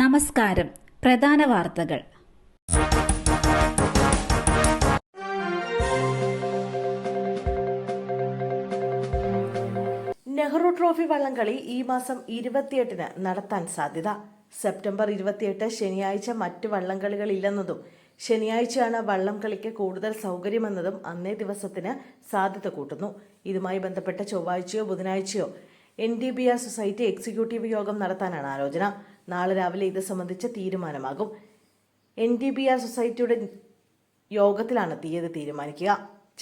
നമസ്കാരം. പ്രധാന വാർത്തകൾ. നെഹ്റു ട്രോഫി വള്ളംകളി ഈ മാസം 28-ന് നടത്താൻ സാധ്യത. സെപ്റ്റംബർ 28 ശനിയാഴ്ച മറ്റ് വള്ളംകളികളില്ലെന്നതും ശനിയാഴ്ചയാണ് വള്ളംകളിക്ക് കൂടുതൽ സൗകര്യമെന്നതും അന്നേ ദിവസത്തിന് സാധ്യത കൂട്ടുന്നു. ഇതുമായി ബന്ധപ്പെട്ട ചൊവ്വാഴ്ചയോ ബുധനാഴ്ചയോ NDBR സൊസൈറ്റി എക്സിക്യൂട്ടീവ് യോഗം നടത്താനാണ് ആലോചന. നാളെ രാവിലെ ഇത് സംബന്ധിച്ച തീരുമാനമാകും. NDBR സൊസൈറ്റിയുടെ യോഗത്തിലാണ് തീയതി തീരുമാനിക്കുക.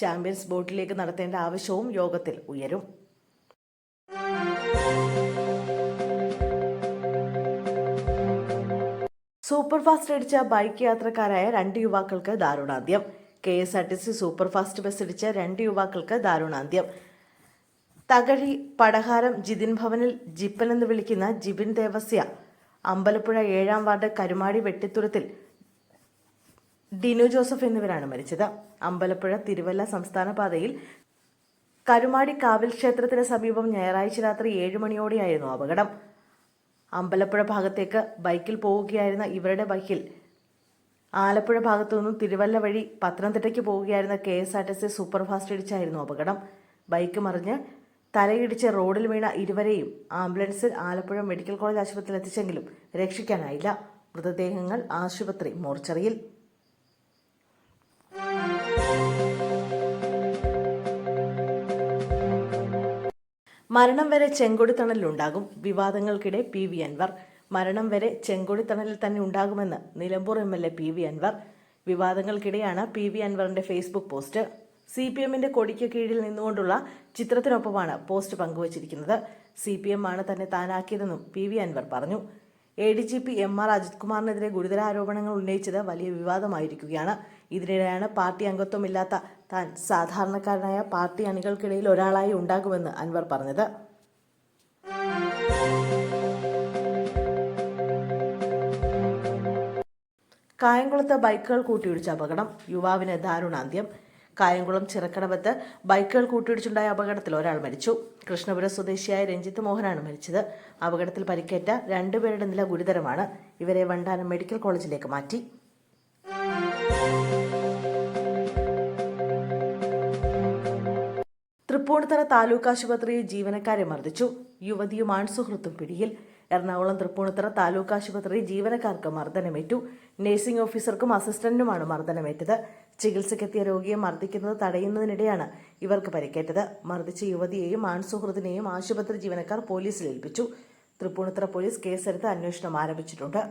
ചാമ്പ്യൻസ് ബോട്ടിലേക്ക് നടത്തേണ്ട ആവശ്യവും യോഗത്തിൽ ഉയരും. സൂപ്പർഫാസ്റ്റ് ഇടിച്ച ബൈക്ക് യാത്രക്കാരായ 2 യുവാക്കൾക്ക് ദാരുണാന്ത്യം. KSRTC സൂപ്പർഫാസ്റ്റ് ബസ് ഇടിച്ച 2 യുവാക്കൾക്ക് ദാരുണാന്ത്യം. തകഴി പടഹാരം ജിതിൻ ഭവനിൽ ജിപ്പൻ എന്ന് വിളിക്കുന്ന ജിബിൻ ദേവസ്യ, അമ്പലപ്പുഴ 7-ാം വാർഡ് കരുമാടി വെട്ടിത്തുരുത്തിൽ ഡിനു ജോസഫ് എന്നിവരാണ് മരിച്ചത്. അമ്പലപ്പുഴ തിരുവല്ല സംസ്ഥാന പാതയിൽ കരുമാടി കാവിൽ ക്ഷേത്രത്തിന് സമീപം ഞായറാഴ്ച രാത്രി 7 മണിയോടെയായിരുന്നു അപകടം. അമ്പലപ്പുഴ ഭാഗത്തേക്ക് ബൈക്കിൽ പോവുകയായിരുന്ന ഇവരുടെ ബൈക്കിൽ ആലപ്പുഴ ഭാഗത്തു നിന്നും തിരുവല്ല വഴി പത്തനംതിട്ടയ്ക്ക് പോവുകയായിരുന്ന KSRTC സൂപ്പർഫാസ്റ്റ് ഇടിച്ചായിരുന്നു അപകടം. ബൈക്ക് മറിഞ്ഞ് തലയിടിച്ച് റോഡിൽ വീണ ഇരുവരെയും ആംബുലൻസിൽ ആലപ്പുഴ മെഡിക്കൽ കോളേജ് ആശുപത്രിയിൽ എത്തിച്ചെങ്കിലും രക്ഷിക്കാനായില്ല. മൃതദേഹങ്ങൾ ആശുപത്രി മോർച്ചറിയിൽ. മരണം വരെ ചെങ്കൊടിത്തണലിലുണ്ടാകും. വിവാദങ്ങൾക്കിടെ PV അൻവർ. മരണം വരെ ചെങ്കൊടിത്തണലിൽ തന്നെ ഉണ്ടാകുമെന്ന് നിലമ്പൂർ MLA PV അൻവർ. വിവാദങ്ങൾക്കിടെയാണ് PV അൻവറിന്റെ ഫേസ്ബുക്ക് പോസ്റ്റ്. CPM-ന്റെ കൊടിക്ക് കീഴിൽ നിന്നുകൊണ്ടുള്ള ചിത്രത്തിനൊപ്പമാണ് പോസ്റ്റ് പങ്കുവച്ചിരിക്കുന്നത്. CPM ആണ് തന്നെ താനാക്കിയതെന്നും PV അൻവർ പറഞ്ഞു. ADGP MR അജിത് കുമാറിനെതിരെ ഗുരുതര ആരോപണങ്ങൾ ഉന്നയിച്ചത് വലിയ വിവാദമായിരിക്കുകയാണ്. ഇതിനിടെയാണ് പാർട്ടി അംഗത്വമില്ലാത്ത താൻ സാധാരണക്കാരനായ പാർട്ടി അണികൾക്കിടയിൽ ഒരാളായി ഉണ്ടാകുമെന്ന് അൻവർ പറഞ്ഞത്. കായംകുളത്ത് ബൈക്കുകൾ കൂട്ടിയിടിച്ച അപകടം. യുവാവിന് ദാരുണാന്ത്യം. കായംകുളം ചിറക്കടവത്ത് ബൈക്കുകൾ കൂട്ടിയിടിച്ചുണ്ടായ അപകടത്തിൽ ഒരാൾ മരിച്ചു. കൃഷ്ണപുരം സ്വദേശിയായ രഞ്ജിത്ത് മോഹനാണ് മരിച്ചത്. അപകടത്തിൽ പരിക്കേറ്റ 2 പേരുടെ നില ഗുരുതരമാണ്. ഇവരെ വണ്ടാനം മെഡിക്കൽ കോളേജിലേക്ക് മാറ്റി. തൃപ്പൂണിത്തുറ താലൂക്ക് ആശുപത്രിയിൽ ജീവനക്കാരെ മർദ്ദിച്ചു. യുവതിയും ആൺസുഹൃത്തും പിടിയിൽ. എറണാകുളം തൃപ്പൂണിത്തുറ താലൂക്ക് ആശുപത്രിയിൽ ജീവനക്കാർക്ക് മർദ്ദനമേറ്റു. നഴ്സിംഗ് ഓഫീസർക്കും അസിസ്റ്റന്റിനുമാണ് മർദ്ദനമേറ്റത്. ചികിത്സയ്ക്കെത്തിയ രോഗിയെ മർദ്ദിക്കുന്നത് തടയുന്നതിനിടെയാണ് ഇവർക്ക് പരിക്കേറ്റത്. മർദ്ദിച്ച യുവതിയെയും ആൺസുഹൃത്തിനെയും ആശുപത്രി ജീവനക്കാർ പോലീസിൽ ഏൽപ്പിച്ചു. തൃപ്പൂണിത്തുറ പോലീസ് കേസെടുത്ത് അന്വേഷണം ആരംഭിച്ചിട്ടുണ്ട്.